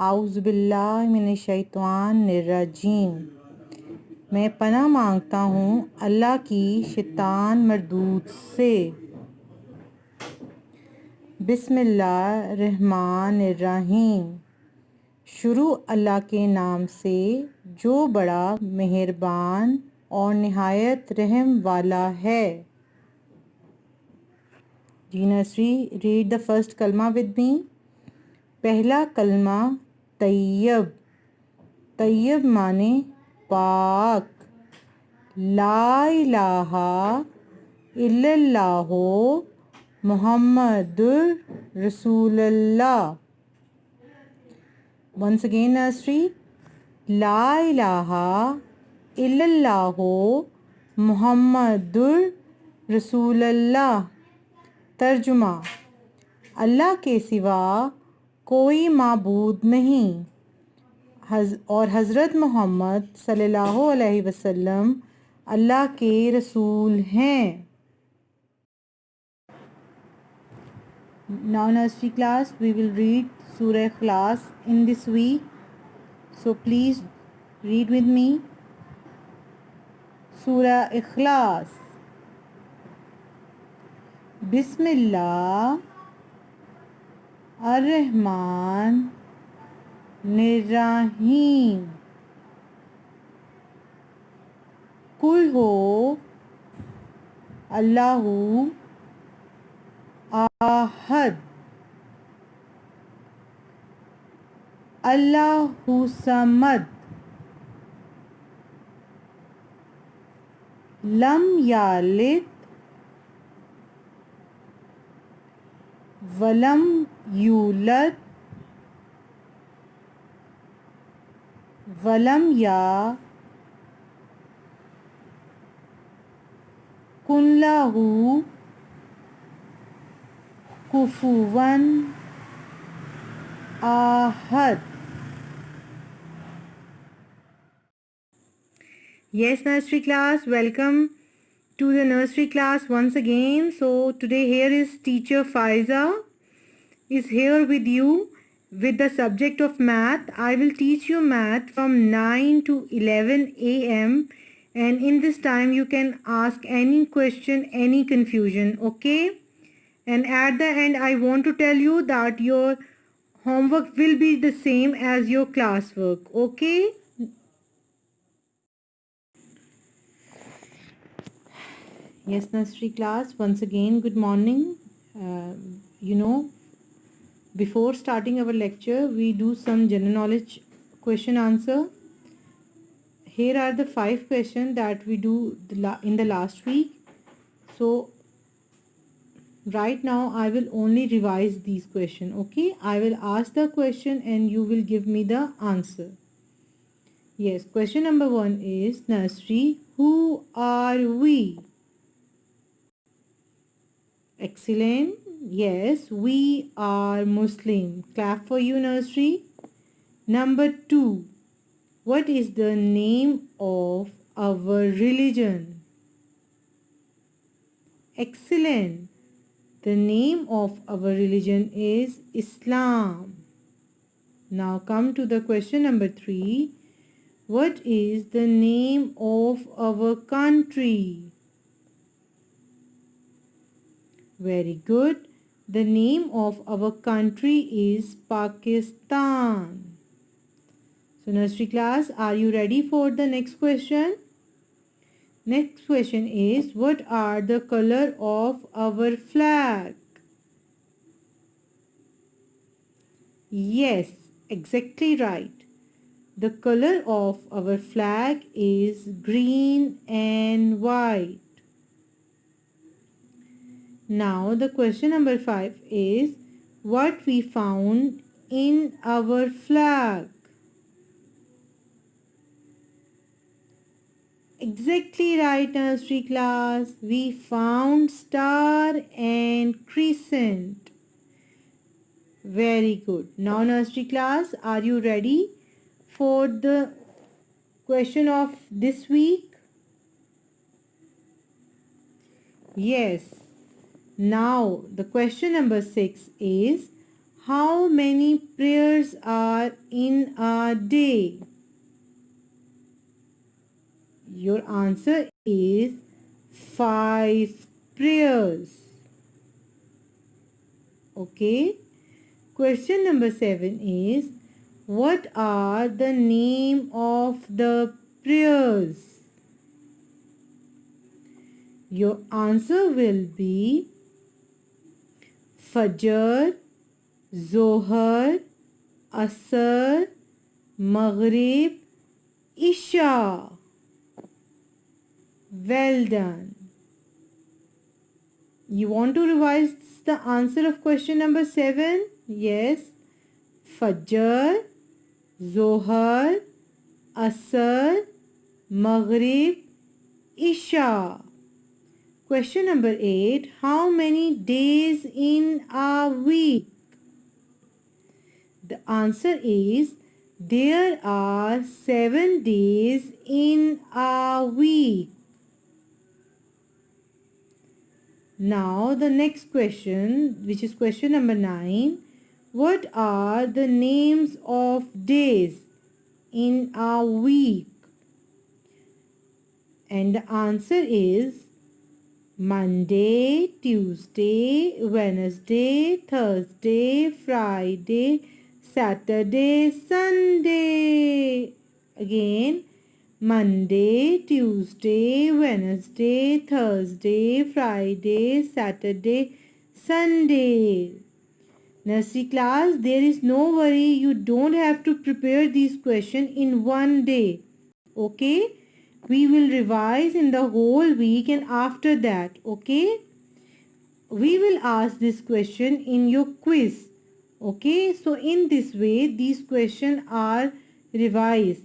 اعوذ باللہ من الشیطان الرجیم، میں پناہ مانگتا ہوں اللہ کی شیطان مردود سے۔ بسم اللہ الرحمن الرحیم، شروع اللہ کے نام سے جو بڑا مہربان اور نہایت رحم والا ہے۔ جی نرسری، ریڈ دا فرسٹ کلمہ ود می۔ پہلا کلمہ طیب۔ طیب معنی پاک۔ لا الہ الا اللہ محمد رسول اللہ۔ ونس اگین نرسری، لا الہ الا اللہ محمد رسول اللہ۔ ترجمہ، اللہ کے سوا کوئی معبود نہیں اور حضرت محمد صلی اللہ علیہ وسلم اللہ کے رسول ہیں۔ Now nursery class, we will read Surah Ikhlas in this week. So please read with me. Surah Ikhlas. بسم اللہ الرحمن الرحیم۔ قل ہو اللہ احد، اللہ صمد، لم یلد ولم یولد ولم یکن لہ کفواً احد۔ Yes, nursery class, welcome to the nursery class once again. So today here is teacher Faiza is here with you with the subject of math. I will teach you math from 9 to 11 a.m. and in this time you can ask any question, any confusion, okay? And at the end I want to tell you that your homework will be the same as your classwork, okay? Yes, nursery class, once again good morning. Before starting our lecture, we do some general knowledge question answer. Here are the 5 questions that we do in the last week. So right now I will only revise these questions, okay? I will ask the question and you will give me the answer. Yes, question number 1 is nursery, who are we? Excellent. Yes, we are Muslim. Clap for you, nursery. Number 2. What is the name of our religion? Excellent. The name of our religion is Islam. Now come to the question number 3. What is the name of our country? Very good. The name of our country is Pakistan. So nursery class, are you ready for the next question? Next question is, what are the color of our flag? Yes, exactly right. The color of our flag is green and white. Now the question number 5 is, what we found in our flag? Exactly right, nursery class. We found star and crescent. Very good. Now nursery class, are you ready for the question of this week? Yes. Now the question number 6 is, how many prayers are in a day? Your answer is 5 prayers. Okay. Question number 7 is, what are the name of the prayers? Your answer will be Fajr, Zohar, Asr, Maghrib, Isha. Well done. You want to revise the answer of question number 7? Yes. Fajr, Zohar, Asr, Maghrib, Isha. Question number 8. How many days in a week? The answer is there are 7 days in a week. Now the next question, which is question number 9. What are the names of days in a week? And the answer is Monday, Tuesday, Wednesday, Thursday, Friday, Saturday, Sunday. Again, Monday, Tuesday, Wednesday, Thursday, Friday, Saturday, Sunday. Nursery class, there is no worry. You don't have to prepare these questions in one day. Okay? We will revise in the whole week and after that. Okay? We will ask this question in your quiz. Okay? So in this way, these questions are revised.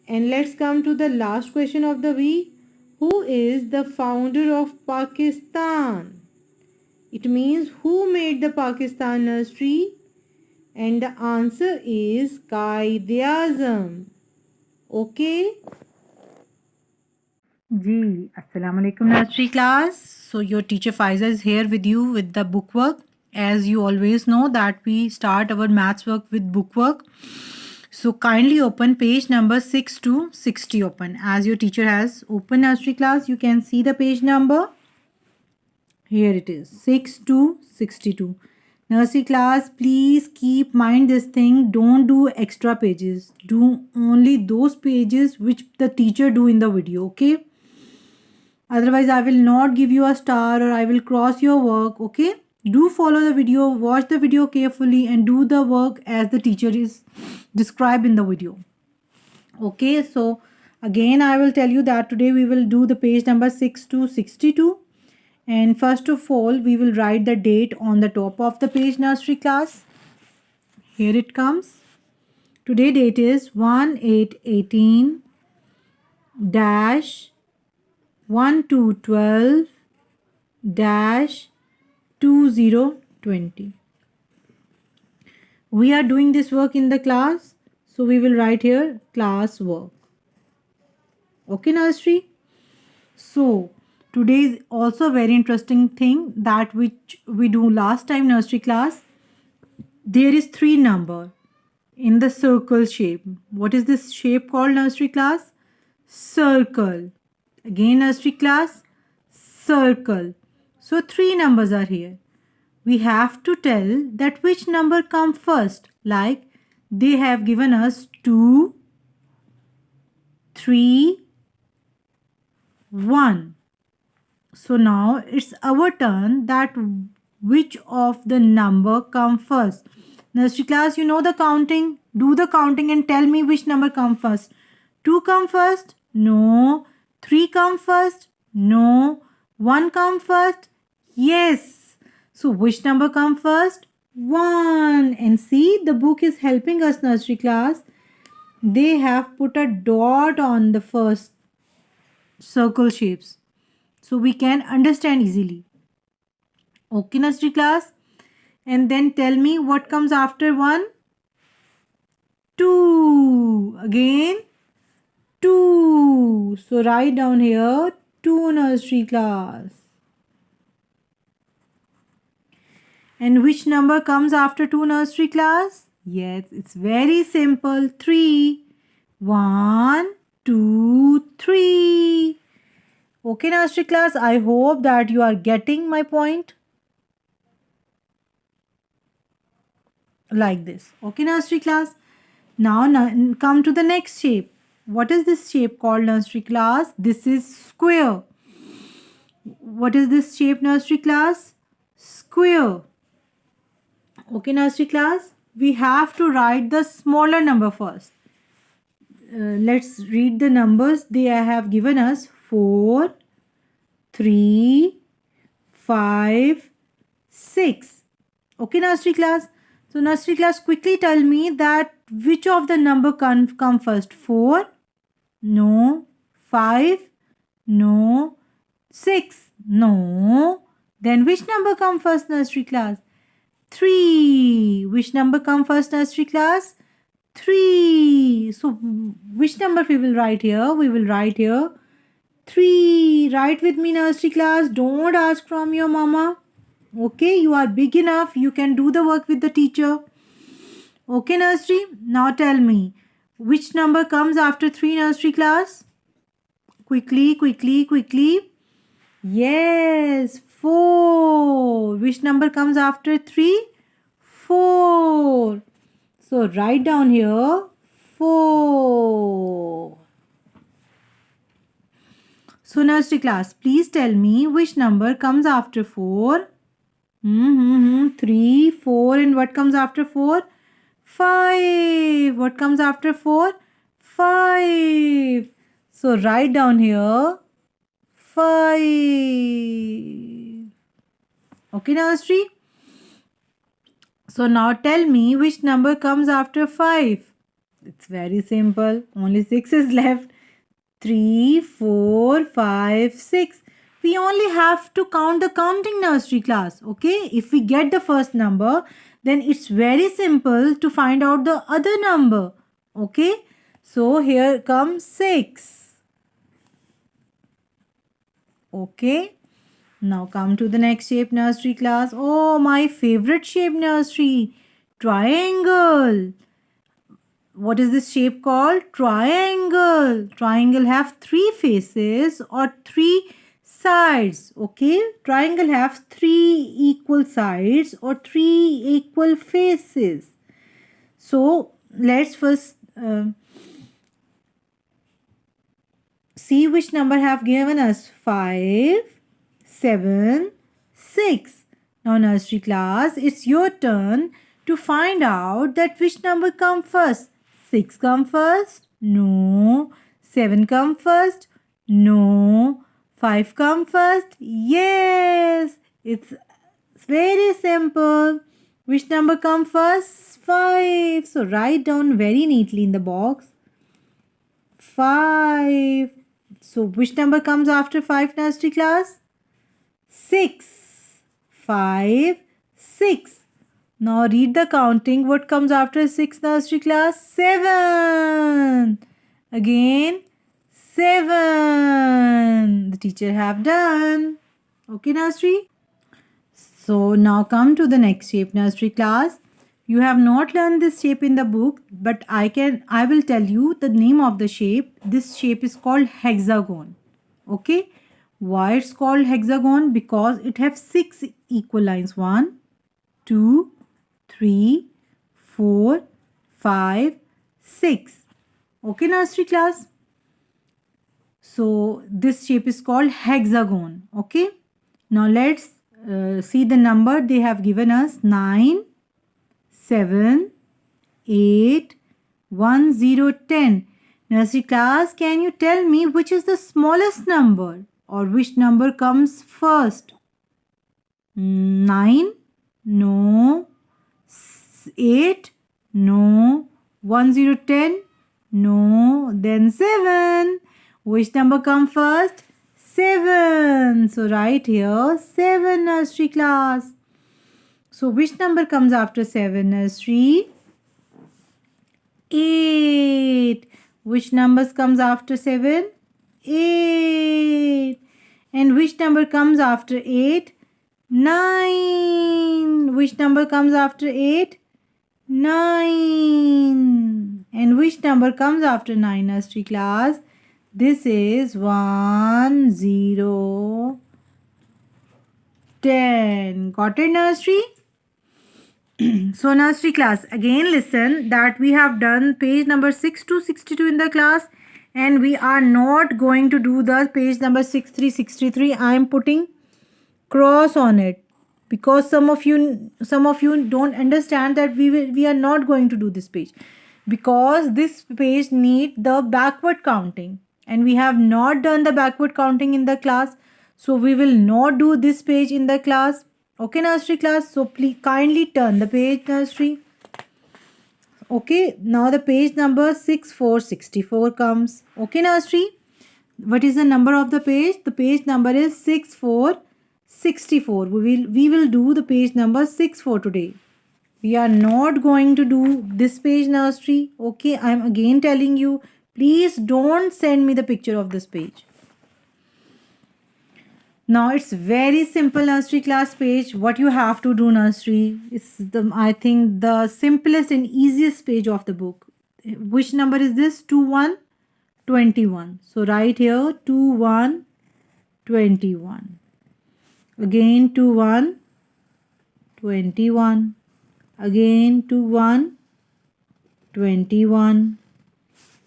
And let's come to the last question of the week. Who is the founder of Pakistan? It means who made the Pakistan nursery? And the answer is Quaid-e-Azam. Okay? Ji, Assalamu alaikum nursery class. So your teacher Faiza is here with you with the bookwork. As you always know that we start our maths work with bookwork. So kindly open page number 6 to 60 open. As your teacher has open nursery class, you can see the page number. Here it is, 6 to 62. Nursery class, please keep mind this thing. Don't do extra pages. Do only those pages which the teacher do in the video, okay? Otherwise, I will not give you a star or I will cross your work, okay? Do follow the video, watch the video carefully and do the work as the teacher is described in the video. Okay, so again I will tell you that today we will do the page number 6 to 62. And first of all, we will write the date on the top of the page nursery class. Here it comes. Today date is 1/8/18 dash 1212 dash 2020. We are doing this work in the class, so we will write here class work. Okay, nursery. So today is also a very interesting thing that which we do last time nursery class. There is 3 number in the circle shape. What is this shape called nursery class? Circle. Again nursery class, circle. So 3 numbers are here. We have to tell that which number come first. Like they have given us 2, 3, 1. So now it's our turn that which of the number come first. Nursery class, you know the counting. Do the counting and tell me which number come first. 2 come first? No. 3 come first? No. 1 come first? Yes. So which number come first? 1. And see, the book is helping us, nursery class. They have put a dot on the first circle shapes, so we can understand easily. Okay, nursery class. And then tell me what comes after 1? 2. Again 2. So write down here 2, nursery class. And which number comes after 2, nursery class? Yes, it's very simple. 3. 1, 2, 3. Okay, nursery class, I hope that you are getting my point. Like this. Okay, nursery class. Now come to the next shape. What is this shape called, nursery class? This is square. What is this shape, nursery class? Square. Okay, nursery class, we have to write the smaller number first. Let's read the numbers they have given us. 4, 3, 5, 6. Okay, nursery class. So nursery class, quickly tell me that which of the number come first? 4? No. 5? No. 6? No. Then which number come first, nursery class? 3. Which number come first, nursery class? 3. So which number we will write here? We will write here 3. Write with me, nursery class. Don't ask from your mama. Okay, you are big enough. You can do the work with the teacher. Okay, nursery. Now tell me, which number comes after 3, nursery class? Quickly, quickly, quickly. Yes, 4. Which number comes after 3? 4. So write down here 4. So nursery class, please tell me which number comes after 4? 3, 4, and what comes after 4? 5. What comes after 4? 5. So write down here 5. Okay, nursery. So now tell me which number comes after 5. It's very simple. Only 6 is left. 3, 4, 5, 6. We only have to count the counting, nursery class. Okay. If we get the first number, then it's very simple to find out the other number. Okay. So here comes 6. Okay. Now come to the next shape, nursery class. Oh, my favorite shape, nursery. Triangle. What is this shape called? Triangle. Triangle have 3 faces or 3 sides. Okay. Triangle have 3 equal sides or 3 equal faces. So let's first see which number have given us. 5, 7, 6. Now nursery class, it's your turn to find out that which number come first. 6 come first? No. 7 come first? No. 5 come first? Yes. It's very simple. Which number come first? 5. So write down very neatly in the box. 5. So which number comes after 5, nursery class? 6. 5, 6. Now read the counting. What comes after 6, nursery class? 7. Again 7. The teacher have done. Okay, nursery. So now come to the next shape, nursery class. You have not learned this shape in the book, but I will tell you the name of the shape. This shape is called hexagon. Okay. Why it's called hexagon? Because it has 6 equal lines. 1, 2, 3, 4, 5, 6. Okay, nursery class. So this shape is called hexagon. Okay. Now let's see the number they have given us. 9, 7, 8, 1, 0, 10. Nursery class, can you tell me which is the smallest number or which number comes first? 9? No. 8? No. 1, 0, 10? No. Then 7. Which number comes first? 7. So write here 7, nursery class. So which number comes after 7, nursery? 8. Which numbers comes after 7? 8. And which number comes after 8? 9. Which number comes after 8? 9. And which number comes after 9, nursery class? This is 1, 0, 10. Got it, nursery? So nursery class, again listen that we have done page number 6 to 62 in the class, and we are not going to do the page number 63, 63. I am putting cross on it because some of you don't understand that we are not going to do this page because this page need the backward counting, and we have not done the backward counting in the class, so we will not do this page in the class. Okay, nursery class, so please kindly turn the page, nursery. Okay, now the page number 6464 comes. Okay, nursery, what is the number of the page? The page number is 6464. We will do the page number 64 today. We are not going to do this page, nursery. Okay, I am again telling you, please don't send me the picture of this page. Now it's very simple, nursery class page. What you have to do, nursery, it's I think the simplest and easiest page of the book. Which number is this? 21, 21. So right here 21, 21. Again 21, 21. Again 21, 21.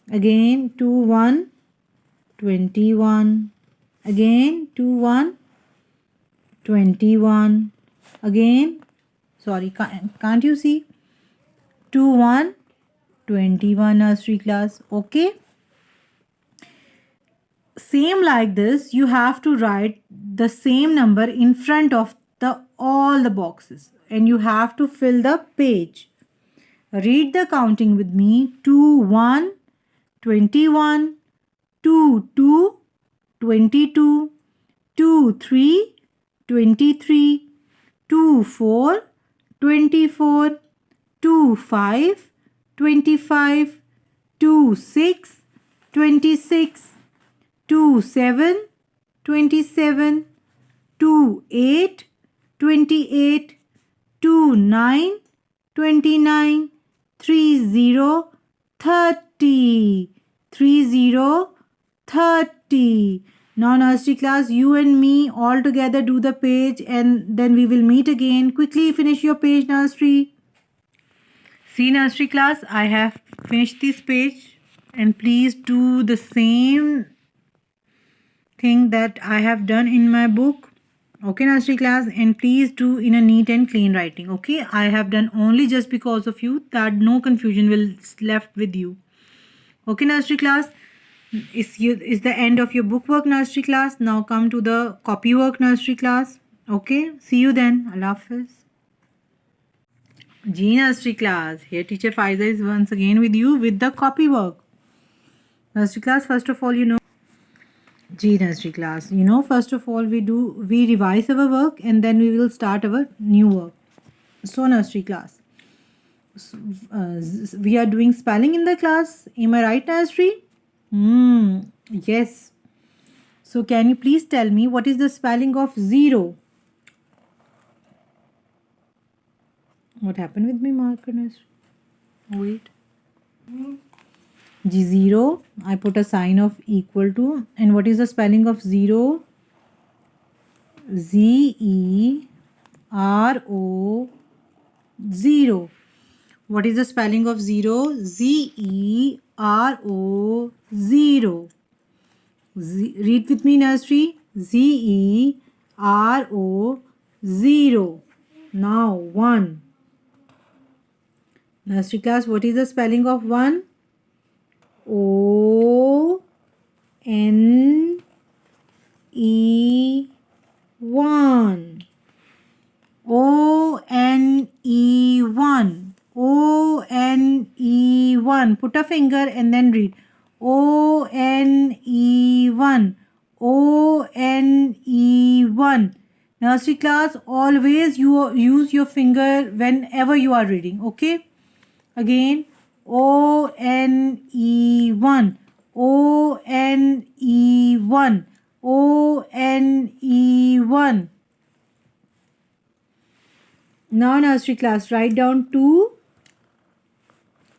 Again 21, 21. Again 21, 21. Again, sorry, can't you see? 21, 21, nursery class. Okay, same like this, you have to write the same number in front of all the boxes, and you have to fill the page. Read the counting with me. 21, 21, 22, 22, 23, 23, 24, 24, 25, 25, 26, 26, 27, 27, 28, 28, 29, 29, 30, 30, 30, 30. Now nursery class, you and me all together do the page, and then we will meet again. Quickly finish your page, nursery. See, nursery class, I have finished this page, and please do the same thing that I have done in my book. Okay, nursery class, and please do in a neat and clean writing. Okay, I have done only just because of you, that no confusion will left with you. Okay, nursery class, is the end of your book work, nursery class. Now come to the copy work, nursery class. Okay, see you then. Allah Hafiz. Ji, nursery class, here teacher Faiza is once again with you with the copy work. Nursery class, first of all, Ji, nursery class, first of all we revise our work, and then we will start our new work. So nursery class, we are doing spelling in the class. Am I right, nursery? Yes. So can you please tell me what is the spelling of 0? What happened with my marker, nursery? Wait. G0, I put a sign of equal to, and what is the spelling of 0? Z-E-R-O, 0. What is the spelling of 0? Z-E-R-O, 0. Read with me, nursery. Z-E-R-O, 0. Now 1. Nursery class, what is the spelling of 1? O-N-E, 1. O-N-E-1. O-N-E-1. Put a finger and then read. O-N-E-1. O-N-E-1. Nursery class, always you use your finger whenever you are reading. Okay? Again. O-N-E-1. O-N-E-1. O-N-E-1. Now nursery class, write down 2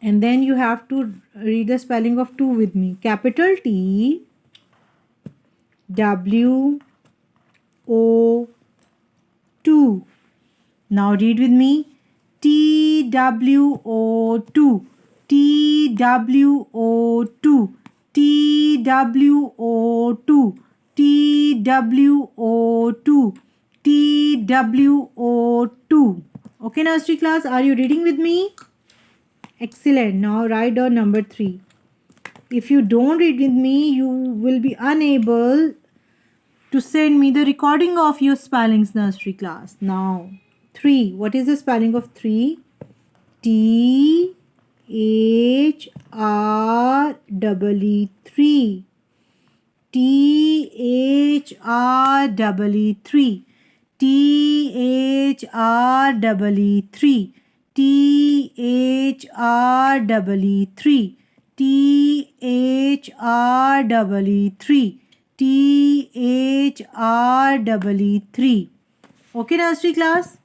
and then you have to read the spelling of 2 with me. Capital T W O 2. Now read with me. T W O 2. T W O 2. T W O 2. T W O 2. T W O 2. Okay, nursery class, are you reading with me? Excellent. Now write down number 3. If you don't read with me, you will be unable to send me the recording of your spellings, nursery class. Now 3. What is the spelling of 3? T H R E 3. T H R E 3. T H R E 3. T H R E 3. T H R E 3. T H R E 3. Okay, nursery class.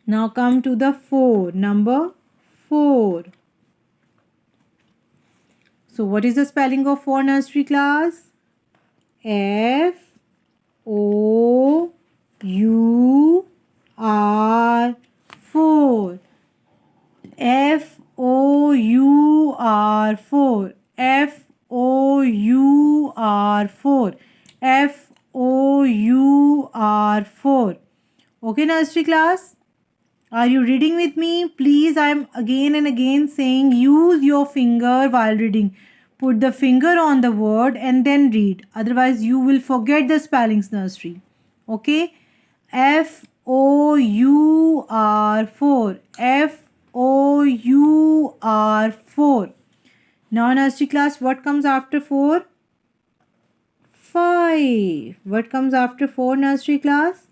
Now come to the 4. Number 4. So what is the spelling of 4, nursery class? F O U R 4. F O U R 4. F O U R 4. F O U R 4. Okay, nursery class? Are you reading with me? Please, I am again and again saying use your finger while reading. Put the finger on the word and then read. Otherwise, you will forget the spellings, nursery. Okay? F O U R 4. F O U R 4. Now, nursery class, what comes after 4? 5. What comes after 4, nursery class?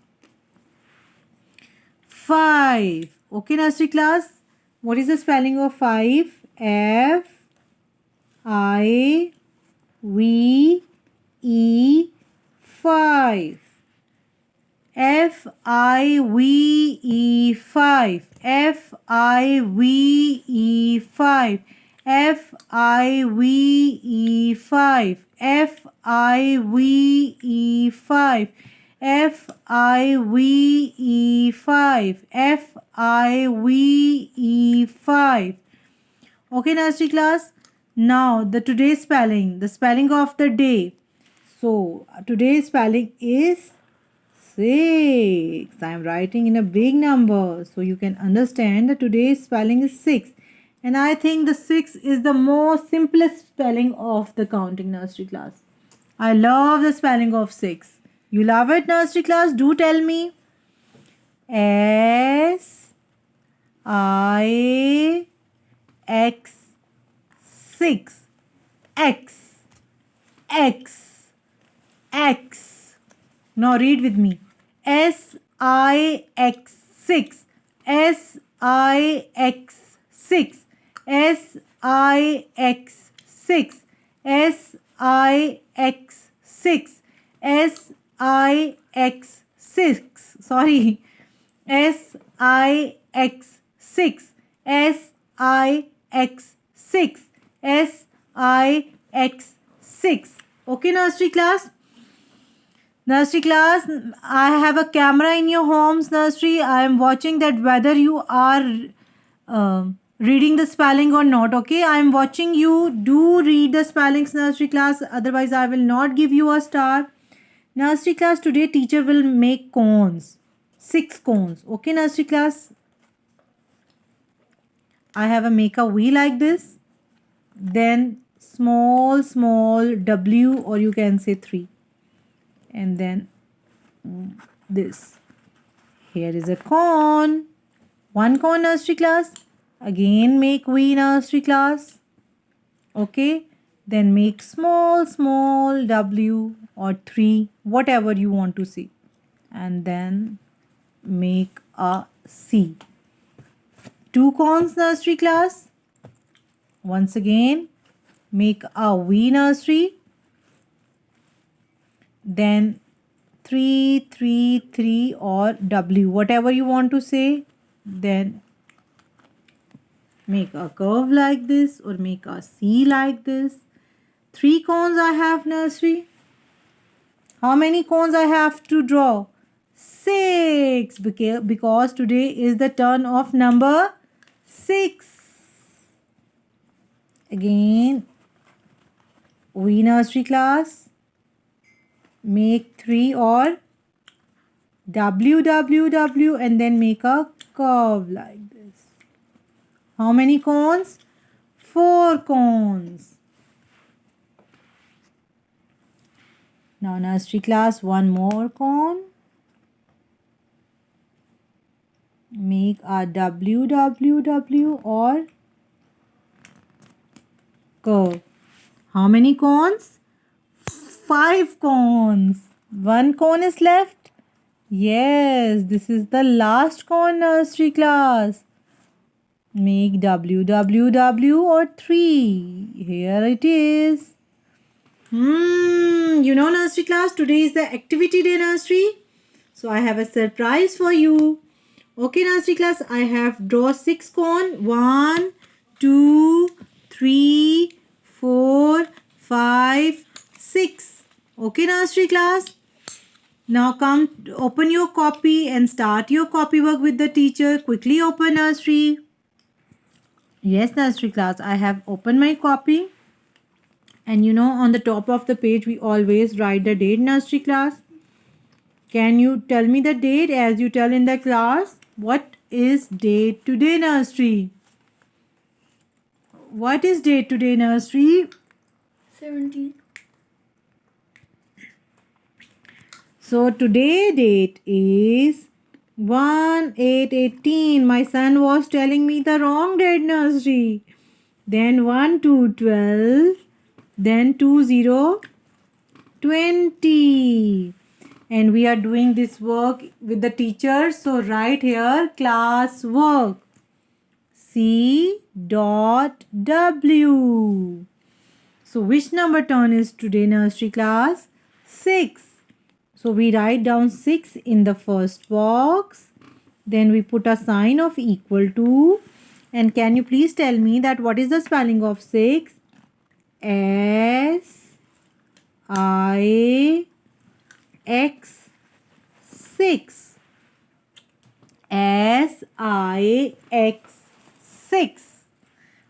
5. Okay, nursery class. What is the spelling of 5? F I V E 5. F I V E 5. F I V E 5. F I V E 5. F I V E 5. F I V E 5. F I V E 5. Okay, nursery class. Now the today's spelling, the spelling of the day. So today's spelling is 6. I am writing in a big number so you can understand that today's spelling is 6. And I think the 6 is the most simplest spelling of the counting, nursery class. I love the spelling of 6. You love it, nursery class? Do tell me. S I X 6. X X X. Now read with me. S I X 6. S I X 6. S I X 6. S I X 6. S I X 6. Sorry. S I X 6. S I X 6. S I X 6. Okay, nursery class? Nursery class, I have a camera in your homes, nursery. I am watching that whether you are reading the spelling or not. Okay, I am watching you. Do read the spellings, nursery class. Otherwise, I will not give you a star. Nursery class, today teacher will make cones. 6 cones. Okay, nursery class. I have a make a V like this. Then small W, or you can say 3. And then this. Here is a cone. 1 cone, nursery class. Again make V, nursery class. Okay. Then make small W or 3, whatever you want to see. And then make a C. 2 cones, nursery class. Once again make a V, nursery. Then 3, 3, 3 or W, whatever you want to say. Then make a curve like this or make a C like this. 3 cones I have, nursery. How many cones I have to draw? 6, because today is the turn of number 6. Again, we nursery class, make 3 or W, W, W and then make a curve like this. How many cones? 4 cones. Now nursery class, one more cone. Make a W, W, W or curve. How many cones? 5 cones. 1 cone is left. Yes, this is the last cone, nursery class. Make W, W, W or 3. Here it is. Nursery class, today is the activity day, nursery. So I have a surprise for you. Okay, nursery class, I have draw 6 cone. 1, 2, 3, 4, 5, 6. Okay, nursery class. Now come open your copy and start your copy work with the teacher. Quickly open, nursery. Yes, nursery class, I have opened my copy. And on the top of the page, we always write the date, nursery class. Can you tell me the date as you tell in the class? What is date today, nursery? What is date today, nursery? 17. So today date is 1/8/18. My son was telling me the wrong date, nursery. Then 1/2/12. Then 2020. And we are doing this work with the teacher. So write here class work. C.W. So which number turn is today, nursery class? 6. So we write down 6 in the first box. Then we put a sign of equal to. And can you please tell me that what is the spelling of 6? S-I-X 6. S-I-X 6.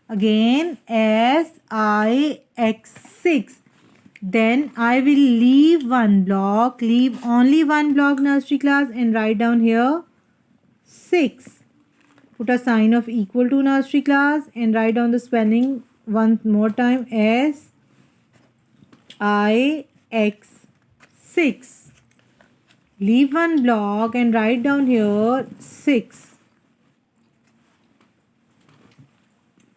Again S-I-X 6. Then I will leave one block, leave only one block, nursery class, and write down here 6. Put a sign of equal to, nursery class, and write down the spelling one more time. S-I-X 6. Leave one block and write down here 6.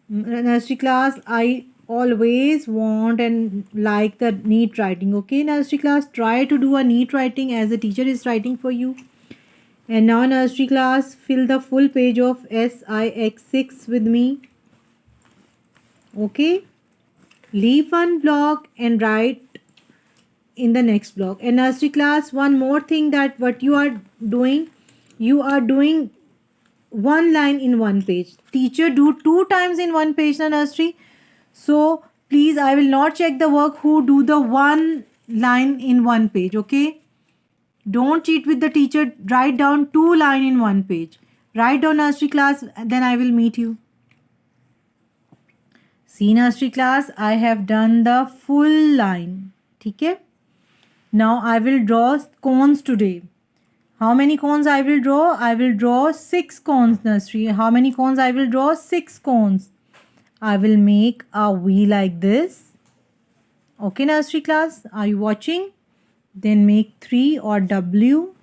Nursery class, I always want and like the neat writing. Okay, nursery class, try to do a neat writing as the teacher is writing for you. And now nursery class, fill the full page of SIX 6 with me. Okay, leave one block and write in the next block. And nursery class, one more thing, that what you are doing one line in one page. Teacher do 2 times in one page, na nursery. So please, I will not check the work who do the one line in one page. Okay, don't cheat with the teacher. Write down 2 line in one page. Write down, nursery class, then I will meet you. See, nursery class, I have done the full line. Okay. Now I will draw cones today. How many cones I will draw? I will draw 6 cones, nursery. How many cones I will draw? 6 cones. I will make a V like this. Okay, nursery class, are you watching? Then make 3 or W.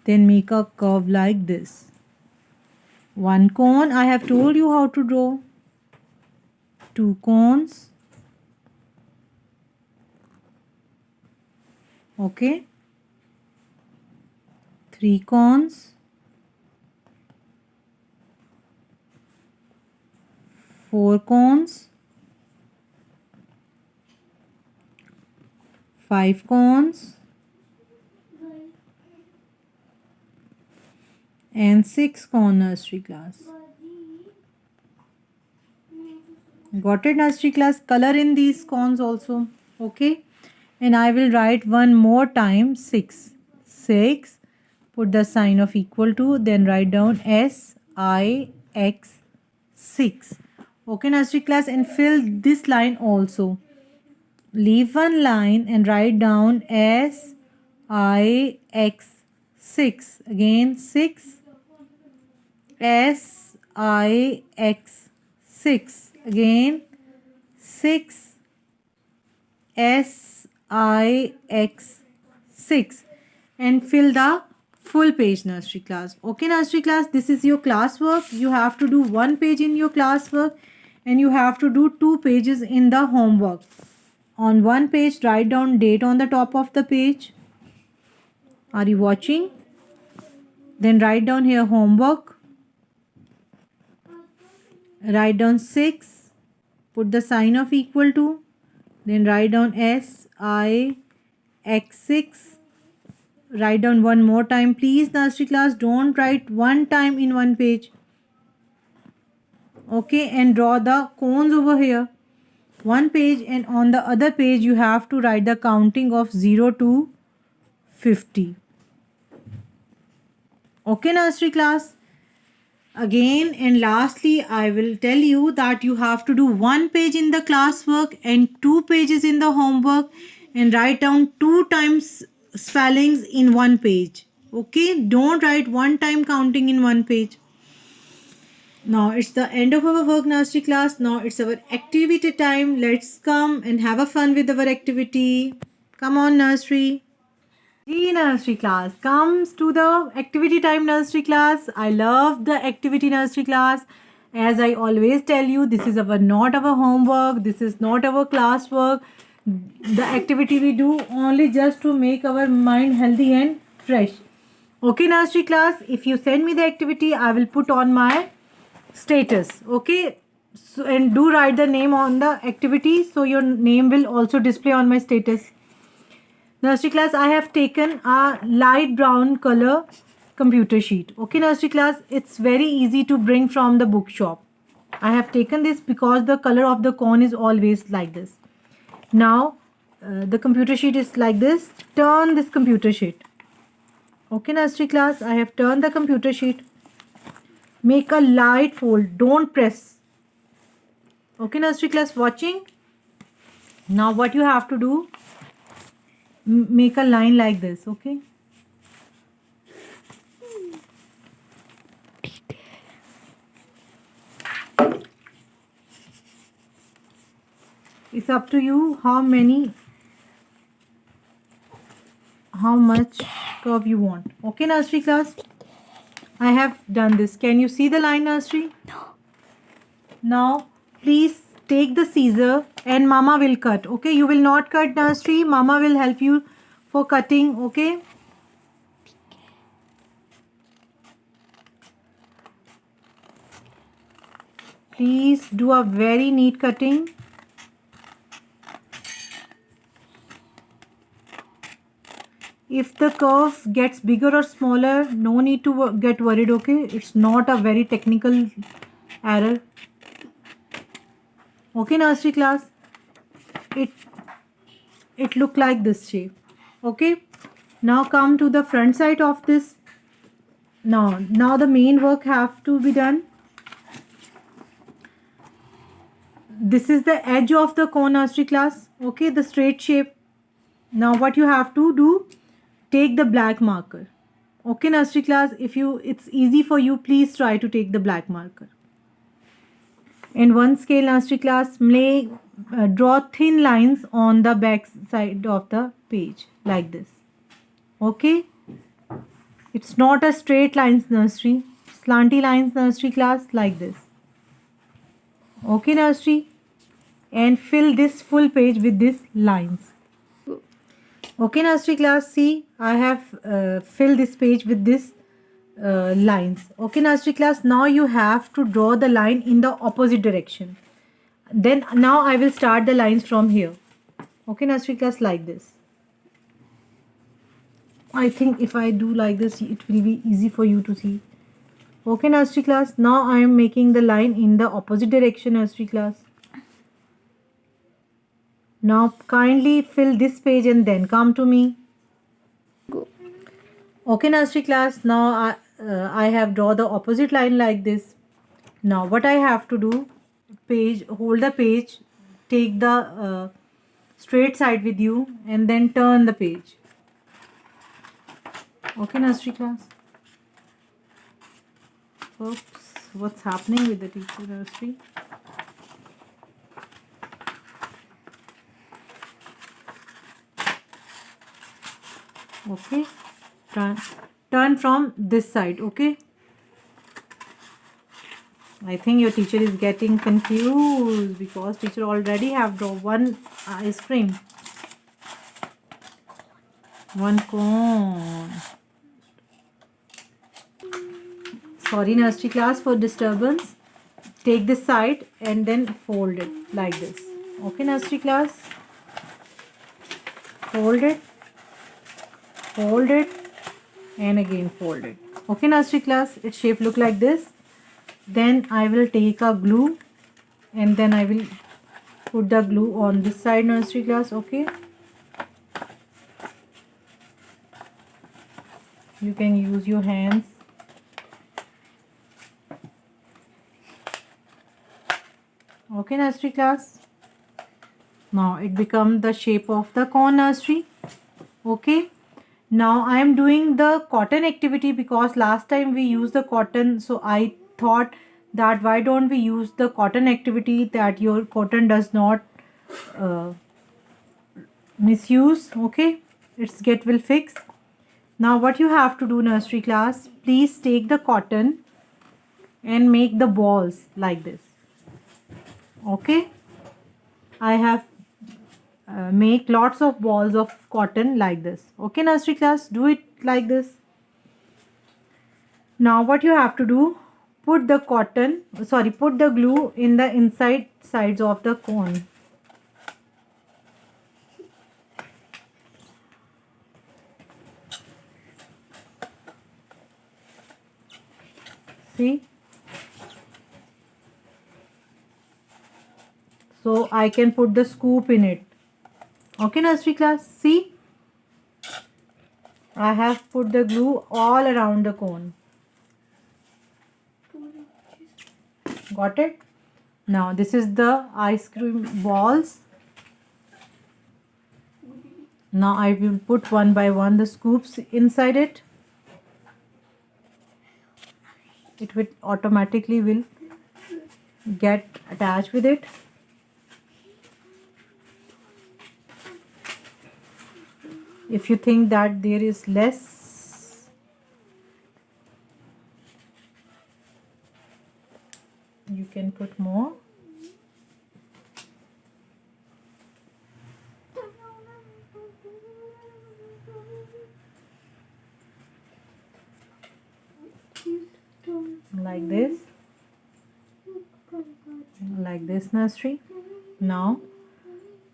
Then make a curve like this. 1 cone, I have told you how to draw. 2 cones. Okay. 3 cones. 4 cones. 5 cones. and 6 cone nursery class. Got it, nursery class? Color in these cones also. Okay. And I will write one more time 6. 6. Put the sign of equal to. Then write down SIX 6. Okay, nursery class. And fill this line also. Leave one line and write down SIX 6. Again 6. SIX 6. Again 6. SIX 6. And fill the full page, nursery class. Okay, nursery class, this is your classwork. You have to do one page in your classwork and you have to do 2 pages in the homework. On one page, write down date on the top of the page. Are you watching? Then write down here homework. Write down 6. Put the sign of equal to. Then write down SIX 6. Write down one more time. Please, nursery class, don't write one time in one page. Okay, and draw the cones over here. One page, and on the other page you have to write the counting of 0 to 50. Okay, nursery class. Again and lastly, I will tell you that you have to do one page in the classwork and 2 pages in the homework and write down 2 times spellings in one page. Okay, don't write one time counting in one page. Now it's the end of our work, nursery class. Now it's our activity time. Let's come and have a fun with our activity. Come on, nursery. Nursery class comes to the activity time, nursery class. I love the activity, nursery class. As I always tell you, this is not our homework. This is not our classwork. The activity we do only just to make our mind healthy and fresh. Okay, nursery class, if you send me the activity, I will put on my status. Okay, so, and do write the name on the activity, so your name will also display on my status. Nursery class, I have taken a light brown color computer sheet. Okay, nursery class, it's very easy to bring from the bookshop. I have taken this because the color of the cone is always like this. Now the computer sheet is like this. Turn this computer sheet. Okay, nursery class, I have turned the computer sheet. Make a light fold, don't press. Okay, nursery class, watching? Now what you have to do, make a line like this. Okay, it's up to you how much curve you want. Okay, nursery class, I have done this. Can you see the line, nursery? No. Now please take the scissor and mama will cut. Okay, you will not cut, nursery. Mama will help you for cutting. Okay, please do a very neat cutting. If the curve gets bigger or smaller, no need to get worried. Okay, it's not a very technical error. Okay, nursery class, it look like this shape. Okay, now come to the front side of this. Now the main work have to be done. This is the edge of the cone, nursery class. Okay, the straight shape. Now what you have to do, take the black marker. Okay, nursery class, it's easy for you, please try to take the black marker. In one scale, nursery class, draw thin lines on the back side of the page like this. Okay, it's not a straight lines, nursery, slanty lines, nursery class, like this. Okay, nursery, and fill this full page with these lines. Okay, nursery class, see, I have filled this page with this lines. Okay, nursery class, now you have to draw the line in the opposite direction. Then now I will start the lines from here. Okay, nursery class, like this. I think if I do like this, it will be easy for you to see. Okay, nursery class. Now I am making the line in the opposite direction, nursery class. Now kindly fill this page and then come to me. Go. Okay, nursery class. Now I have draw the opposite line like this. Now what I have to do, page, hold the page, take the straight side with you and then turn the page. Okay, nursery class. Oops, what's happening with the teacher nursery? Okay, turn from this side. Okay, I think your teacher is getting confused because teacher already have drawn one ice cream, one cone. Sorry, nursery class, for disturbance. Take this side and then fold it like this. Okay, nursery class. Fold it, and again fold it. Okay, nursery class. Its shape look like this. Then I will take a glue and then I will put the glue on this side, nursery class. Okay. You can use your hands. Okay, nursery class. Now it becomes the shape of the cone, nursery. Okay. Now I am doing the cotton activity because last time we used the cotton, so I thought that why don't we use the cotton activity that your cotton does not misuse. Okay, its get will fix. Now what you have to do, nursery class, please take the cotton and make the balls like this. Okay, I have make lots of balls of cotton like this. Okay, nursery class, do it like this. Now what you have to do, put the glue in the inside sides of the cone. See, so I can put the scoop in it. Okay, nursery class, see, I have put the glue all around the cone. Got it? Now this is the ice cream balls. Now I will put one by one the scoops inside it. It will automatically will get attached with it. If you think that there is less, you can put more. Like this, nursery. Now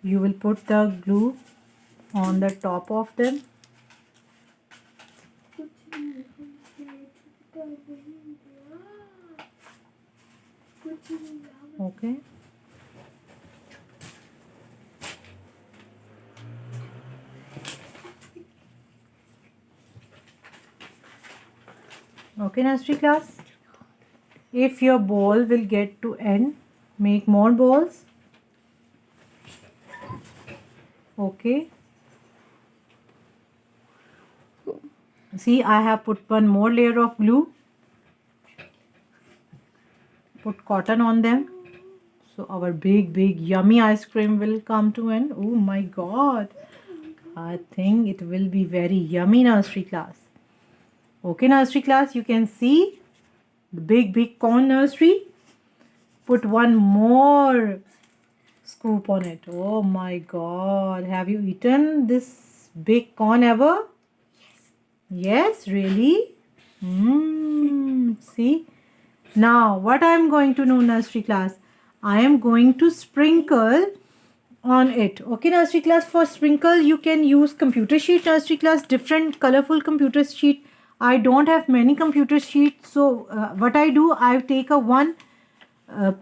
you will put the glue on the top of them. Okay. Okay, nursery class. If your ball will get to end, make more balls. Okay. See, I have put one more layer of glue. Put cotton on them. So our big yummy ice cream will come to end. Oh my god. I think it will be very yummy, nursery class. Okay, nursery class, you can see the big cone, nursery. Put one more scoop on it. Oh my god. Have you eaten this big corn ever? Yes, really? See? Now, what I am going to do, nursery class, I am going to sprinkle on it. Okay, nursery class, for sprinkle, you can use computer sheet, nursery class, different colorful computer sheet I don't have many computer sheets, so what I do, I take a one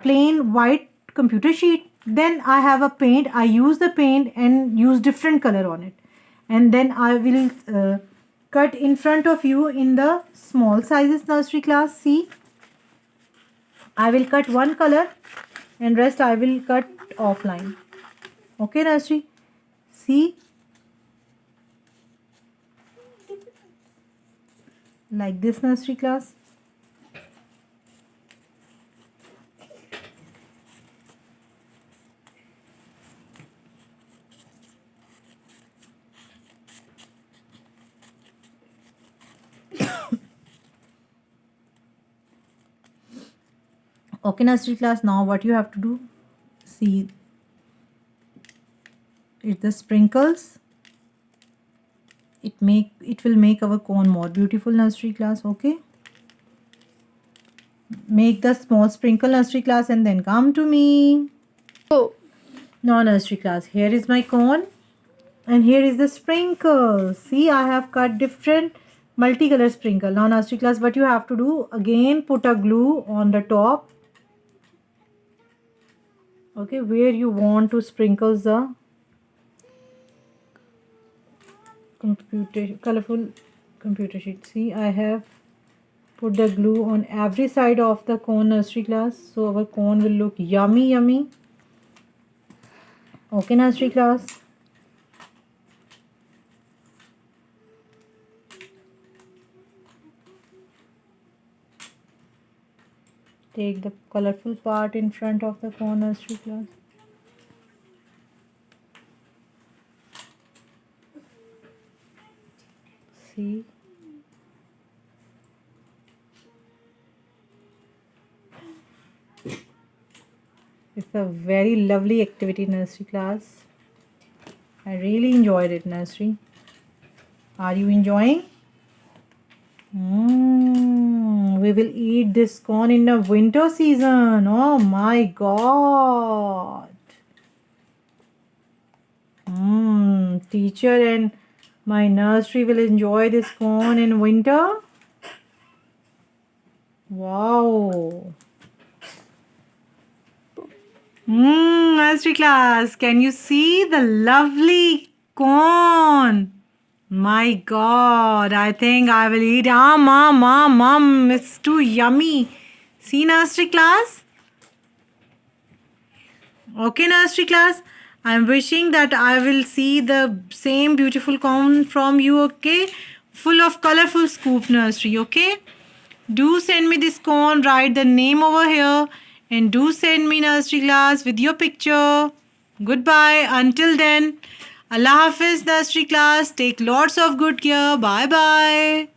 plain white computer sheet, then I have a paint. I use the paint and use different color on it, and then I will cut in front of you in the small sizes nursery class. See, I will cut one color and rest I will cut offline. Okay nursery, see, like this nursery class. Okay nursery class, now what you have to do, see, it's the sprinkles. It will make our cone more beautiful nursery class. Okay, make the small sprinkle nursery class and then come to me. Oh, Now nursery class, here is my cone and here is the sprinkle. See, I have cut different multicolor sprinkle. Now nursery class, what you have to do, again put a glue on the top, okay, where you want to sprinkle the colorful computer sheet. See, I have put the glue on every side of the cone nursery class, so our cone will look yummy. Okay nursery class, take the colorful part in front of the cone nursery class. See, it's a very lovely activity nursery class. I really enjoyed it nursery. Are you enjoying? We will eat this corn in the winter season. Oh my god. Teacher and my nursery will enjoy this corn in winter. Wow. Nursery class, can you see the lovely corn? My god, I think I will eat. Mom, it's too yummy. See nursery class? Okay nursery class, I'm wishing that I will see the same beautiful corn from you, okay? Full of colorful scoop nursery, okay? Do send me this corn, write the name over here, and do send me nursery class with your picture. Goodbye. Until then, Allah Hafiz nursery class. Take lots of good care. Bye bye.